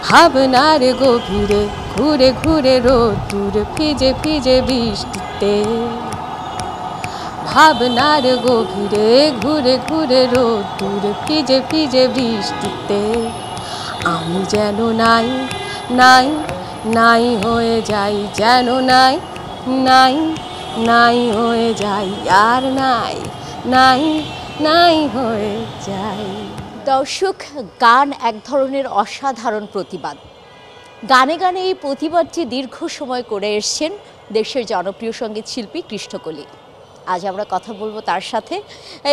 ভাবনার গভীরে ঘুরে ঘুরে রোদ্দুর ভিজে ভিজে বৃষ্টিতে, ভাবনার গভীরে ঘুরে ঘুরে রোদ্দুর ভিজে ভিজে বৃষ্টিতে, আমি যেন নাই নাই নাই হয়ে যাই, যেন নাই নাই নাই হয়ে যাই, আর নাই নাই নাই হয়ে যাই। দর্শক, গান এক ধরনের অসাধারণ প্রতিবাদ। গানে গানে এই প্রতিবাদটি দীর্ঘ সময় করে এসছেন দেশের জনপ্রিয় সঙ্গীত শিল্পী কৃষ্ণকলি। আজ আমরা কথা বলবো তার সাথে,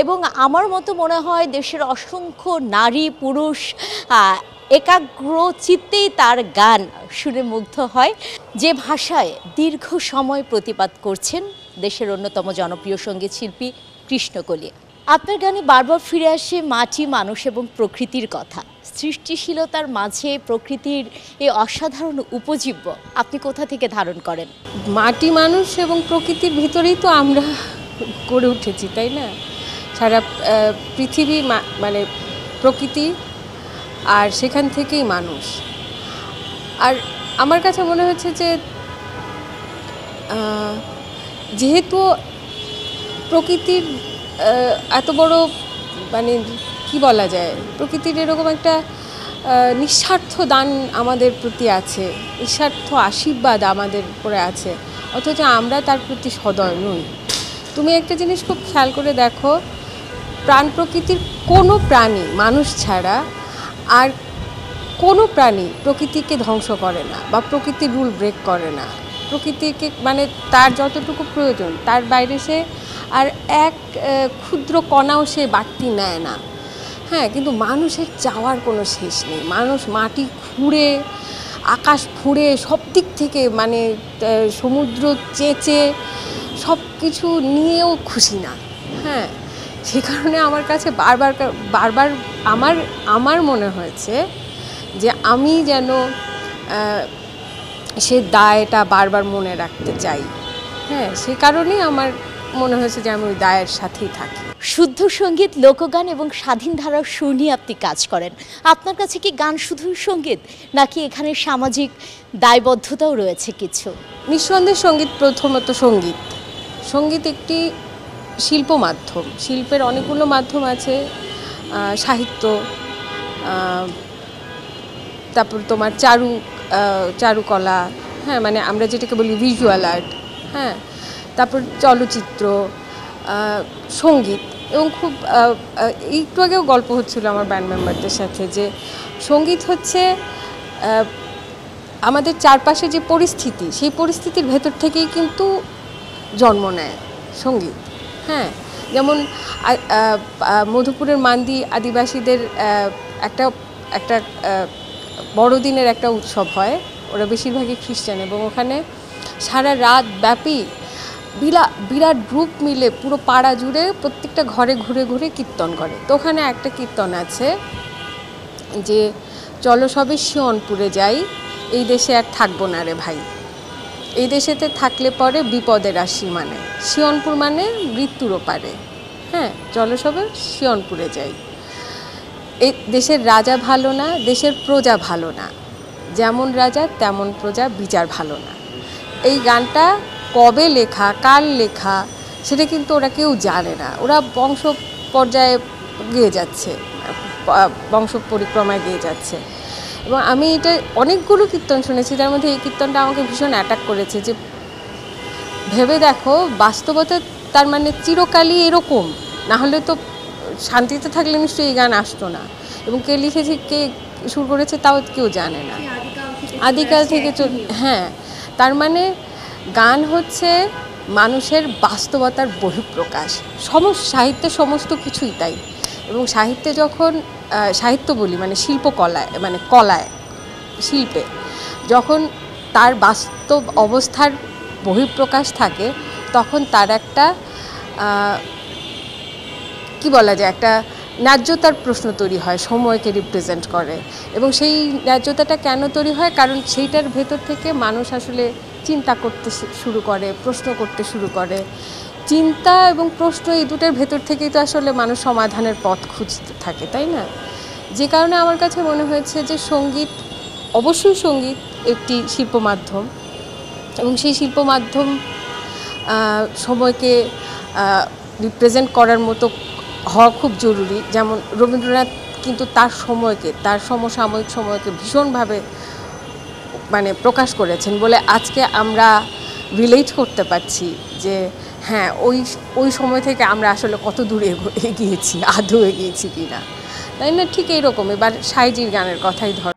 এবং আমার মতো মনে হয় দেশের অসংখ্য নারী পুরুষ একাগ্র চিত্তেই তার গান শুনে মুগ্ধ হয়। যে ভাষায় দীর্ঘ সময় প্রতিবাদ করছেন দেশের অন্যতম জনপ্রিয় সঙ্গীত শিল্পী কৃষ্ণকলি। আপনার গানে বারবার ফিরে আসে মাটি, মানুষ এবং প্রকৃতির কথা। সৃষ্টিশীলতার মাঝে প্রকৃতির এই অসাধারণ উপজীব্য আপনি কোথা থেকে ধারণ করেন? মাটি, মানুষ এবং প্রকৃতির ভিতরেই তো আমরা গড়ে উঠেছি, তাই না? সারা পৃথিবী মানে প্রকৃতি, আর সেখান থেকেই মানুষ। আর আমার কাছে মনে হচ্ছে যে যেহেতু প্রকৃতির এত বড় মানে কি বলা যায়, প্রকৃতির এরকম একটা নিঃস্বার্থ দান আমাদের প্রতি আছে, নিঃস্বার্থ আশীর্বাদ আমাদের উপরে আছে, অথচ আমরা তার প্রতি সদয় নই। তুমি একটা জিনিস খুব খেয়াল করে দেখো, প্রাণ প্রকৃতির কোনো প্রাণী মানুষ ছাড়া আর কোনো প্রাণী প্রকৃতিকে ধ্বংস করে না বা প্রকৃতির রুল ব্রেক করে না। প্রকৃতিকে মানে তার যতটুকু প্রয়োজন তার বাইরে সে আর এক ক্ষুদ্র কণাও সে বাড়তি নেয় না। হ্যাঁ, কিন্তু মানুষের চাওয়ার কোনো শেষ নেই। মানুষ মাটি খুঁড়ে, আকাশ খুঁড়ে, সব দিক থেকে মানে সমুদ্র চেঁচে সব কিছু নিয়েও খুশি না। হ্যাঁ, সে কারণে আমার কাছে বারবার বারবার আমার মনে হয়েছে যে আমি যেন সে দায়টা বারবার মনে রাখতে চাই। হ্যাঁ, সে কারণেই আমার মনে হয়েছে যে আমি ওই দায়ের সাথেই থাকি। শুদ্ধ সঙ্গীত, লোকগান এবং স্বাধীন ধারার সুর নিয়ে আপনি কাজ করেন। আপনার কাছে কি গান শুধুই সঙ্গীত, নাকি এখানে সামাজিক দায়বদ্ধতাও রয়েছে কিছু? নিঃসন্দেহে সঙ্গীত প্রথমত সঙ্গীত। সঙ্গীত একটি শিল্প মাধ্যম। শিল্পের অনেকগুলো মাধ্যম আছে, সাহিত্য, তারপর তোমার চারুকলা, হ্যাঁ মানে আমরা যেটাকে বলি ভিজুয়াল আর্ট, হ্যাঁ, তারপর চলচ্চিত্র, সঙ্গীত। এবং খুব একটু আগেও গল্প হচ্ছিল আমার ব্যান্ড মেম্বারদের সাথে যে সঙ্গীত হচ্ছে আমাদের চারপাশে যে পরিস্থিতি, সেই পরিস্থিতির ভেতর থেকেই কিন্তু জন্ম নেয় সঙ্গীত। হ্যাঁ, যেমন মধুপুরের মান্দি আদিবাসীদের একটা একটা বড়দিনের একটা উৎসব হয়, ওরা বেশিরভাগই খ্রিস্টান, এবং ওখানে সারা রাত ব্যাপী বিরাট গ্রুপ মিলে পুরো পাড়া জুড়ে প্রত্যেকটা ঘরে ঘুরে ঘুরে কীর্তন করে। তো ওখানে একটা কীর্তন আছে যে চলো সবে শিয়নপুরে যাই, এই দেশে আর থাকবো না রে ভাই, এই দেশেতে থাকলে পরে বিপদের রাশি, মানে শিয়নপুর মানে মৃত্যুর ওপারে। হ্যাঁ, চলো সবে শিয়নপুরে যাই, এই দেশের রাজা ভালো না, দেশের প্রজা ভালো না, যেমন রাজা তেমন প্রজা, বিচার ভালো না। এই গানটা কবে লেখা, কার লেখা সেটা কিন্তু ওরা কেউ জানে না। ওরা বংশ পর্যায়ে গেয়ে যাচ্ছে, বংশ পরিক্রমায় গেয়ে যাচ্ছে। এবং আমি এটা অনেকগুলো কীর্তন শুনেছি, তার মধ্যে এই কীর্তনটা আমাকে ভীষণ অ্যাটাক করেছে যে ভেবে দেখো, বাস্তবতা তার মানে চিরকালই এরকম, না হলে তো শান্তিতে থাকলে নিশ্চয়ই এই গান আসতো না। এবং কে লিখেছে, কে সুর করেছে তাও কেউ জানে না, আদিকাল থেকে। হ্যাঁ, তার মানে গান হচ্ছে মানুষের বাস্তবতার বহিঃপ্রকাশ। সাহিত্যের সমস্ত কিছুই তাই। এবং সাহিত্যে যখন সাহিত্য বলি মানে শিল্পকলায়, মানে কলায়, শিল্পে যখন তার বাস্তব অবস্থার বহিঃপ্রকাশ থাকে, তখন তার একটা কি বলা যায়, একটা ন্যায্যতার প্রশ্ন তৈরি হয়, সময়কে রিপ্রেজেন্ট করে। এবং সেই ন্যায্যতাটা কেন তৈরি হয়? কারণ সেইটার ভেতর থেকে মানুষ আসলে চিন্তা করতে শুরু করে, প্রশ্ন করতে শুরু করে। চিন্তা এবং প্রশ্ন, এই দুটোর ভেতর থেকেই তো আসলে মানুষ সমাধানের পথ খুঁজতে থাকে, তাই না? যে কারণে আমার কাছে মনে হয়েছে যে সঙ্গীত অবশ্যই সঙ্গীত একটি শিল্প মাধ্যম, এবং সেই শিল্প মাধ্যম সময়কে রিপ্রেজেন্ট করার মতো হওয়া খুব জরুরি। যেমন রবীন্দ্রনাথ কিন্তু তার সময়কে, তার সমসাময়িক সময়কে ভীষণভাবে মানে প্রকাশ করেছেন বলে আজকে আমরা রিলেট করতে পারছি যে হ্যাঁ, ওই সময় থেকে আমরা আসলে কত দূরে এগিয়েছি, আদৌ এগিয়েছি কিনা, তাই না? ঠিক এইরকম। এবার সাইজির গানের কথাই ধর,